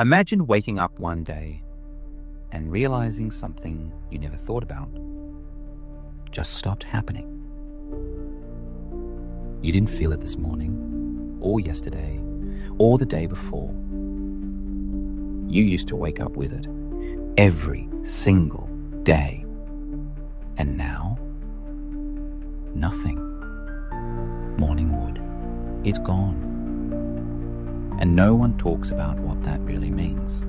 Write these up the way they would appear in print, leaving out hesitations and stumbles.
Imagine waking up one day and realizing something you never thought about just stopped happening. You didn't feel it this morning, or yesterday, or the day before. You used to wake up with it every single day. And now, nothing. Morning wood, it's gone. And no one talks about what that really means.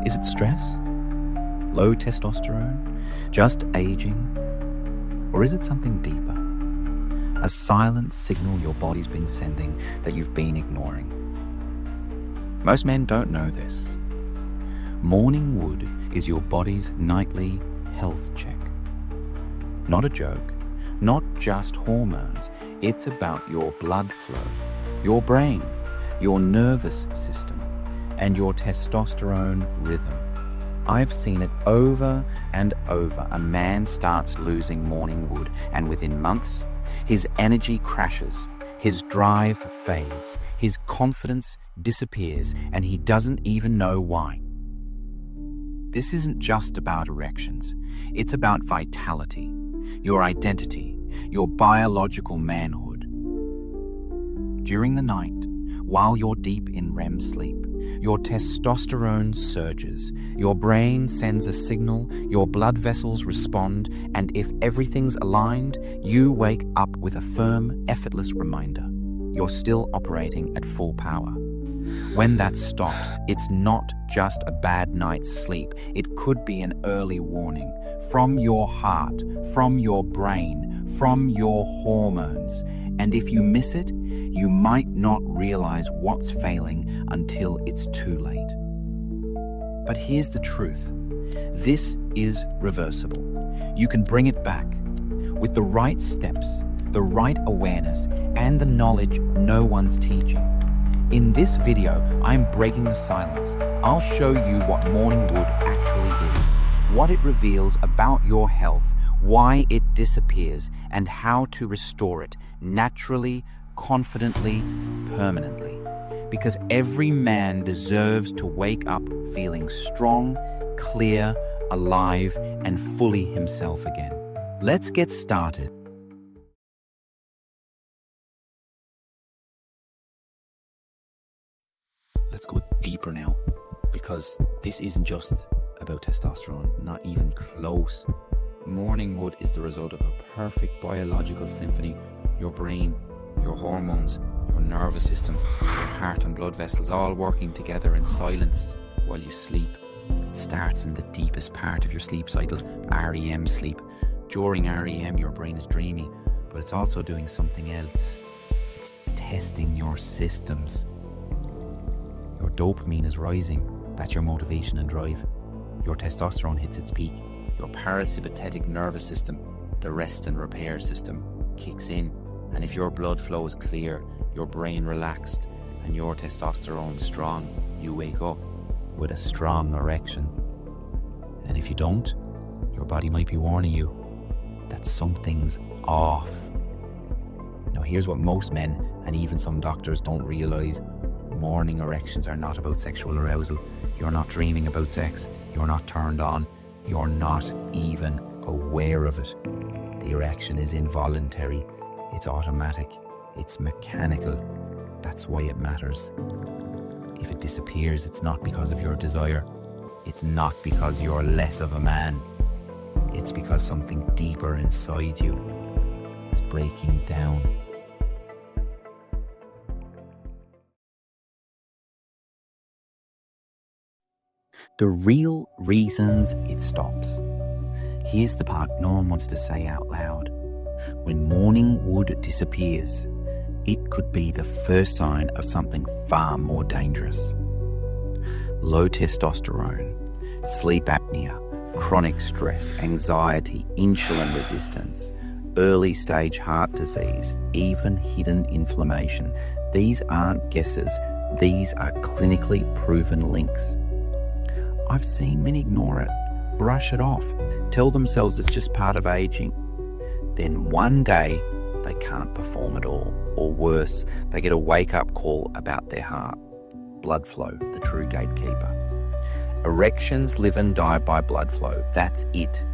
Is it stress? Low testosterone? Just aging? Or is it something deeper? A silent signal your body's been sending that you've been ignoring. Most men don't know this. Morning wood is your body's nightly health check. Not a joke, not just hormones. It's about your blood flow, your brain, your nervous system, and your testosterone rhythm. I've seen it over and over. A man starts losing morning wood, and within months, his energy crashes, his drive fades, his confidence disappears, and he doesn't even know why. This isn't just about erections. It's about vitality, your identity, your biological manhood. During the night, while you're deep in REM sleep, your testosterone surges, your brain sends a signal, your blood vessels respond, and if everything's aligned, you wake up with a firm, effortless reminder. You're still operating at full power. When that stops, it's not just a bad night's sleep. It could be an early warning from your heart, from your brain, from your hormones. And if you miss it, you might not realize what's failing until it's too late. But here's the truth. This is reversible. You can bring it back with the right steps, the right awareness, and the knowledge no one's teaching. In this video, I'm breaking the silence. I'll show you what morning wood actually is, what it reveals about your health, why it disappears, and how to restore it naturally, confidently, permanently. Because every man deserves to wake up feeling strong, clear, alive, and fully himself again. Let's get started. Let's go deeper now, because this isn't just about testosterone, not even close. Morning wood is the result of a perfect biological symphony. Your brain, your hormones, your nervous system, your heart and blood vessels all working together in silence while you sleep. It starts in the deepest part of your sleep cycle, REM sleep. During REM, your brain is dreaming, but it's also doing something else. It's testing your systems. Your dopamine is rising. That's your motivation and drive. Your testosterone hits its peak. Your parasympathetic nervous system, the rest and repair system, kicks in. And if your blood flow is clear, your brain relaxed, and your testosterone strong, you wake up with a strong erection. And if you don't, your body might be warning you that something's off. Now here's what most men and even some doctors don't realize. Morning erections are not about sexual arousal. You're not dreaming about sex. You're not turned on. You're not even aware of it. The erection is involuntary. It's automatic. It's mechanical. That's why it matters. If it disappears, it's not because of your desire. It's not because you're less of a man. It's because something deeper inside you is breaking down. The real reasons it stops. Here's the part no one wants to say out loud. When morning wood disappears, it could be the first sign of something far more dangerous. Low testosterone, sleep apnea, chronic stress, anxiety, insulin resistance, early stage heart disease, even hidden inflammation. These aren't guesses. These are clinically proven links. I've seen men ignore it, brush it off, tell themselves it's just part of aging. Then one day, they can't perform at all. Or worse, they get a wake-up call about their heart. blood flow, the true gatekeeper. Erections live and die by blood flow. That's it.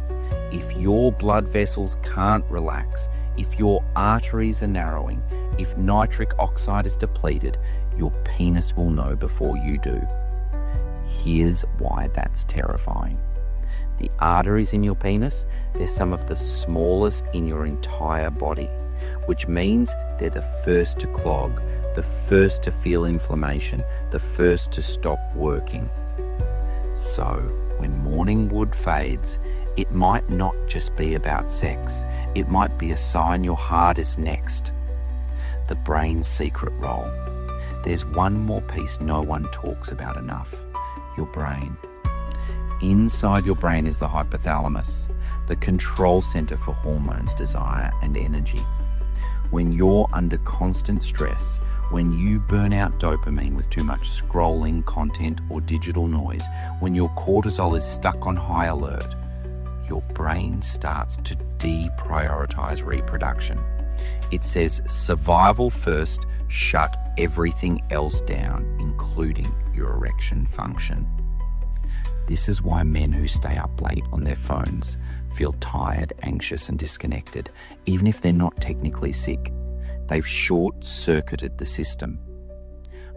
If your blood vessels can't relax, if your arteries are narrowing, if nitric oxide is depleted, your penis will know before you do. Here's why that's terrifying. The arteries in your penis, they're some of the smallest in your entire body, which means they're the first to clog, the first to feel inflammation, the first to stop working. So, when morning wood fades, it might not just be about sex. It might be a sign your heart is next. The brain's secret role. There's one more piece no one talks about enough. Your brain. Inside your brain is the hypothalamus, the control center for hormones, desire, and energy. When you're under constant stress, when you burn out dopamine with too much scrolling, content, or digital noise, when your cortisol is stuck on high alert, your brain starts to deprioritize reproduction. It says survival first, shut everything else down, including your erection function. This is why men who stay up late on their phones feel tired, anxious, and disconnected, even if they're not technically sick. They've short-circuited the system.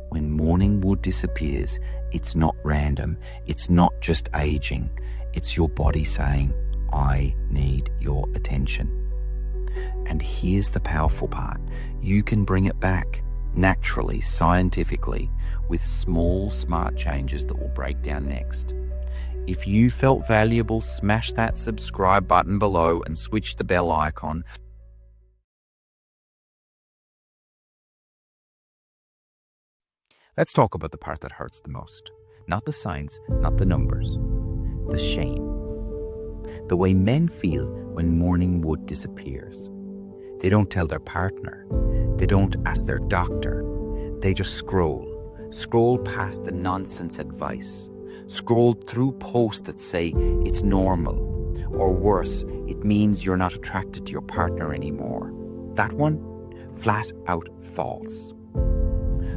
When morning wood disappears, it's not random. It's not just aging. It's your body saying, I need your attention. And here's the powerful part. You can bring it back naturally, scientifically, with small, smart changes that will break down next. If you felt valuable, smash that subscribe button below and switch the bell icon. Let's talk about the part that hurts the most. Not the science, not the numbers. The shame. The way men feel when morning wood disappears. They don't tell their partner. They don't ask their doctor. They just scroll past the nonsense advice. Scroll through posts that say it's normal, or worse, it means you're not attracted to your partner anymore. That one, flat out false.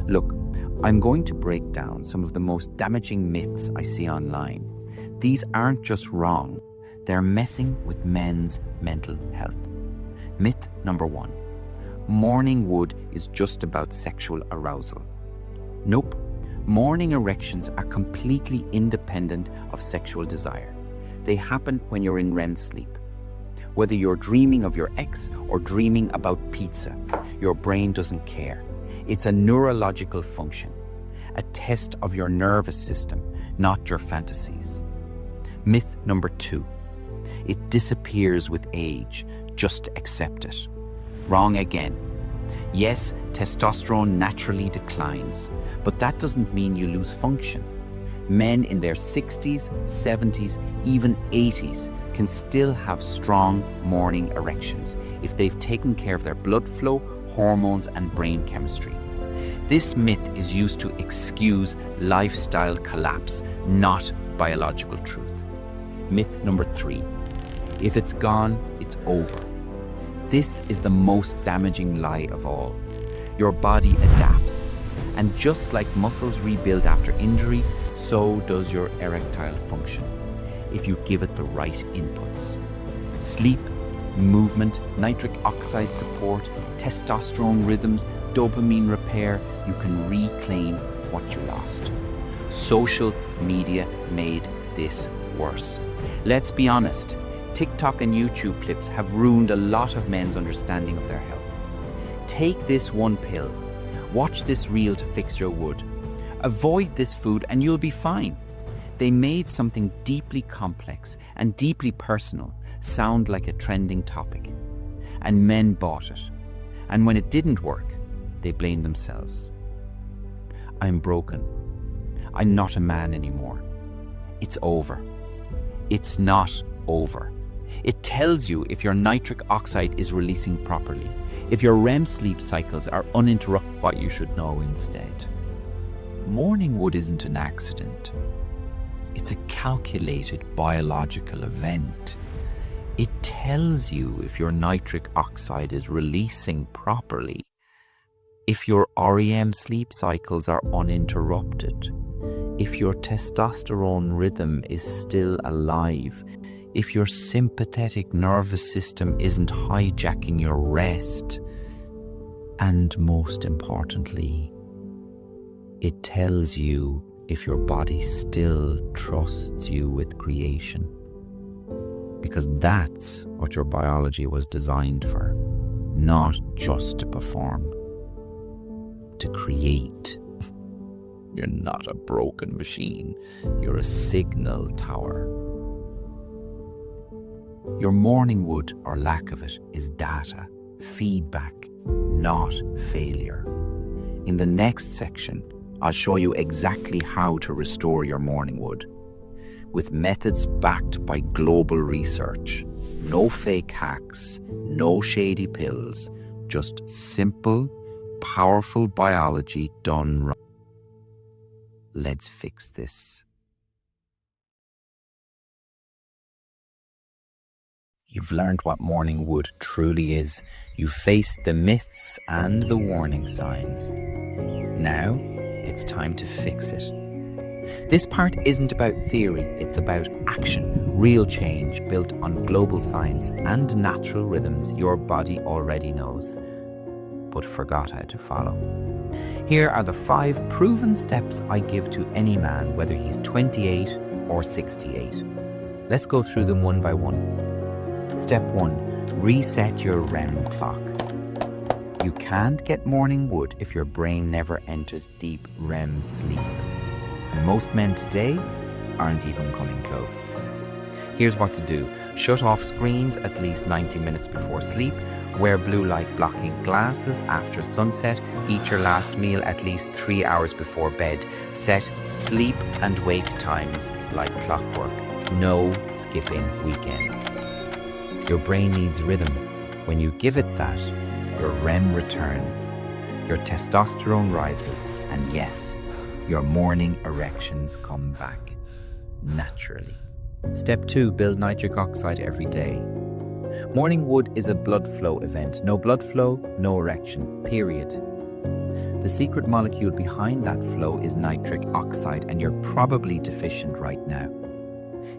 Look, I'm going to break down some of the most damaging myths I see online. These aren't just wrong, they're messing with men's mental health. Myth number 1, morning wood is just about sexual arousal. Nope. Morning erections are completely independent of sexual desire. They happen when you're in REM sleep. Whether you're dreaming of your ex or dreaming about pizza, your brain doesn't care. It's a neurological function, a test of your nervous system, not your fantasies. Myth number 2, it disappears with age. Just accept it. Wrong again. Yes, testosterone naturally declines, but that doesn't mean you lose function. Men in their 60s, 70s, even 80s can still have strong morning erections if they've taken care of their blood flow, hormones, and brain chemistry. This myth is used to excuse lifestyle collapse, not biological truth. Myth number 3, if it's gone, it's over. This is the most damaging lie of all. Your body adapts, and just like muscles rebuild after injury, so does your erectile function, if you give it the right inputs. Sleep, movement, nitric oxide support, testosterone rhythms, dopamine repair, you can reclaim what you lost. Social media made this worse. Let's be honest. TikTok and YouTube clips have ruined a lot of men's understanding of their health. Take this one pill. Watch this reel to fix your wood. Avoid this food and you'll be fine. They made something deeply complex and deeply personal sound like a trending topic. And men bought it. And when it didn't work, they blamed themselves. I'm broken. I'm not a man anymore. It's over. It's not over. It tells you if your nitric oxide is releasing properly, if your REM sleep cycles are uninterrupted. What you should know instead. Morning wood isn't an accident. It's a calculated biological event. It tells you if your nitric oxide is releasing properly, if your REM sleep cycles are uninterrupted, if your testosterone rhythm is still alive, if your sympathetic nervous system isn't hijacking your rest, and most importantly, it tells you if your body still trusts you with creation. Because that's what your biology was designed for, not just to perform, to create. You're not a broken machine, you're a signal tower. Your morning wood, or lack of it, is data, feedback, not failure. In the next section, I'll show you exactly how to restore your morning wood, with methods backed by global research. No fake hacks, no shady pills, just simple, powerful biology done right. Let's fix this. You've learned what morning wood truly is. You've faced the myths and the warning signs. Now, it's time to fix it. This part isn't about theory, it's about action, real change built on global science and natural rhythms your body already knows, but forgot how to follow. Here are the 5 proven steps I give to any man, whether he's 28 or 68. Let's go through them one by one. Step 1. Reset your REM clock. You can't get morning wood if your brain never enters deep REM sleep. And most men today aren't even coming close. Here's what to do. Shut off screens at least 90 minutes before sleep. Wear blue light blocking glasses after sunset. Eat your last meal at least 3 hours before bed. Set sleep and wake times like clockwork. No skipping weekends. Your brain needs rhythm. When you give it that, your REM returns, your testosterone rises, and yes, your morning erections come back naturally. Step 2. Build nitric oxide every day. Morning wood is a blood flow event. No blood flow, no erection, period. The secret molecule behind that flow is nitric oxide, and you're probably deficient right now.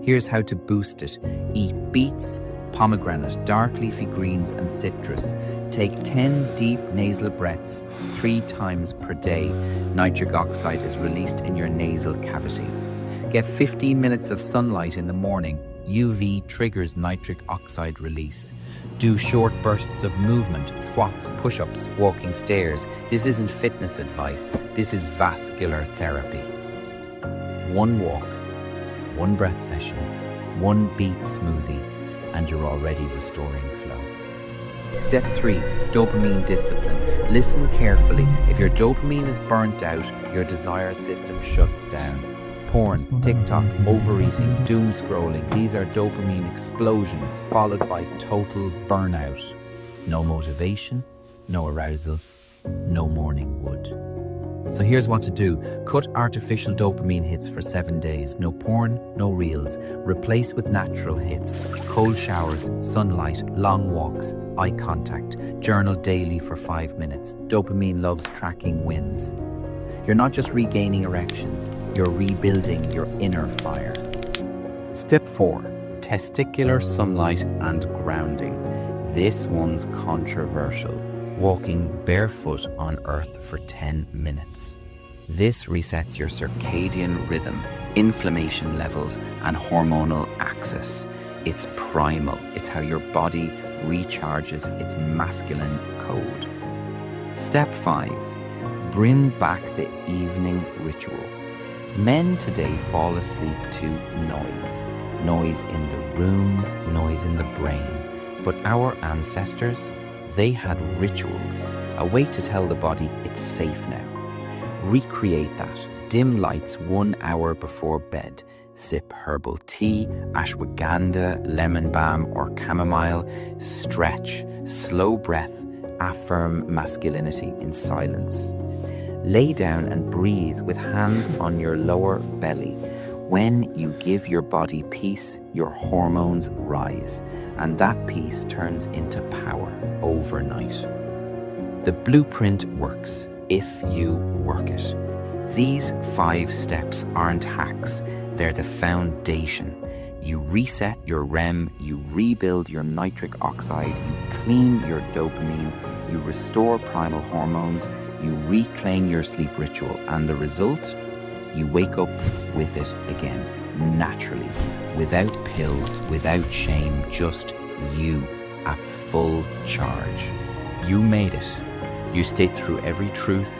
Here's how to boost it. Eat beets, pomegranate, dark leafy greens, and citrus. Take 10 deep nasal breaths 3 times per day. Nitric oxide is released in your nasal cavity. Get 15 minutes of sunlight in the morning. UV triggers nitric oxide release. Do short bursts of movement, squats, push-ups, walking stairs. This isn't fitness advice, this is vascular therapy. 1 walk, 1 breath session, 1 beet smoothie, and you're already restoring flow. Step 3. Dopamine discipline. Listen carefully. If your dopamine is burnt out, your desire system shuts down. Porn, TikTok, overeating, doom scrolling, these are dopamine explosions followed by total burnout. No motivation, no arousal, no morning wood. So here's what to do. Cut artificial dopamine hits for 7 days. No porn, no reels. Replace with natural hits. Cold showers, sunlight, long walks, eye contact. Journal daily for 5 minutes. Dopamine loves tracking wins. You're not just regaining erections, you're rebuilding your inner fire. Step 4. Testicular sunlight and grounding. This one's controversial. Walking barefoot on earth for 10 minutes. This resets your circadian rhythm, inflammation levels, and hormonal axis. It's primal. It's how your body recharges its masculine code. Step 5. Bring back the evening ritual. Men today fall asleep to noise. Noise in the room, noise in the brain. But our ancestors, they had rituals, a way to tell the body it's safe now. Recreate that. Dim lights 1 hour before bed. Sip herbal tea, ashwagandha, lemon balm, or chamomile. Stretch, slow breath, affirm masculinity in silence. Lay down and breathe with hands on your lower belly. When you give your body peace, your hormones rise, and that peace turns into power overnight. The blueprint works if you work it. These 5 steps aren't hacks, they're the foundation. You reset your REM, you rebuild your nitric oxide, you clean your dopamine, you restore primal hormones, you reclaim your sleep ritual, and the result? You wake up with it again, naturally, without pills, without shame, just you at full charge. You made it. You stayed through every truth,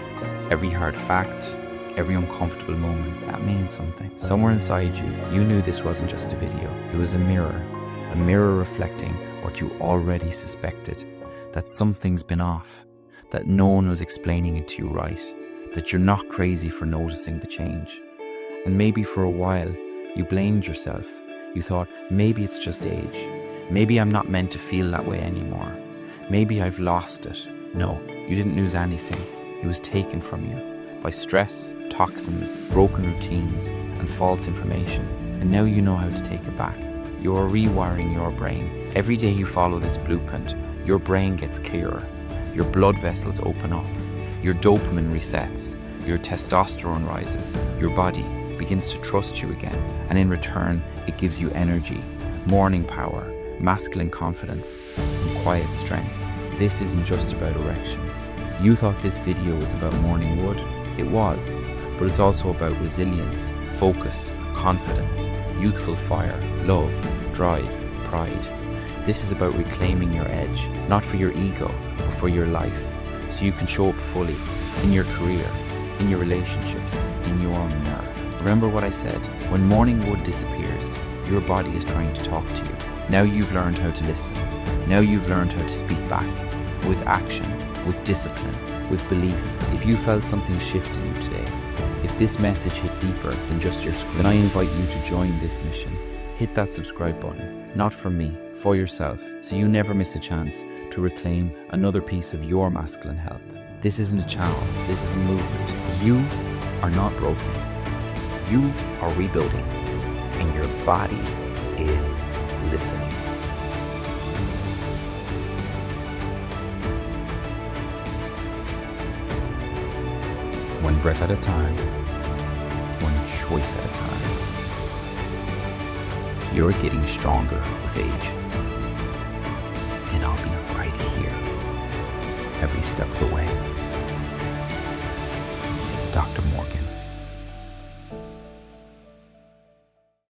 every hard fact, every uncomfortable moment. That means something. Somewhere inside you, you knew this wasn't just a video. It was a mirror reflecting what you already suspected, that something's been off, that no one was explaining it to you right, that you're not crazy for noticing the change. And maybe for a while, you blamed yourself. You thought, maybe it's just age. Maybe I'm not meant to feel that way anymore. Maybe I've lost it. No, you didn't lose anything. It was taken from you by stress, toxins, broken routines, and false information. And now you know how to take it back. You are rewiring your brain. Every day you follow this blueprint, your brain gets clearer. Your blood vessels open up. Your dopamine resets. Your testosterone rises. Your body begins to trust you again. And in return, it gives you energy, morning power, masculine confidence, and quiet strength. This isn't just about erections. You thought this video was about morning wood. It was, but it's also about resilience, focus, confidence, youthful fire, love, drive, pride. This is about reclaiming your edge, not for your ego, but for your life, so you can show up fully in your career, in your relationships, in your mirror. Remember what I said, when morning wood disappears, your body is trying to talk to you. Now you've learned how to listen. Now you've learned how to speak back, with action, with discipline, with belief. If you felt something shift in you today, if this message hit deeper than just your screen, then I invite you to join this mission. Hit that subscribe button, not for me, for yourself, so you never miss a chance to reclaim another piece of your masculine health. This isn't a channel, this is a movement. You are not broken. You are rebuilding, and your body is listening. One breath at a time, one choice at a time. You're getting stronger with age. And I'll be right here every step of the way.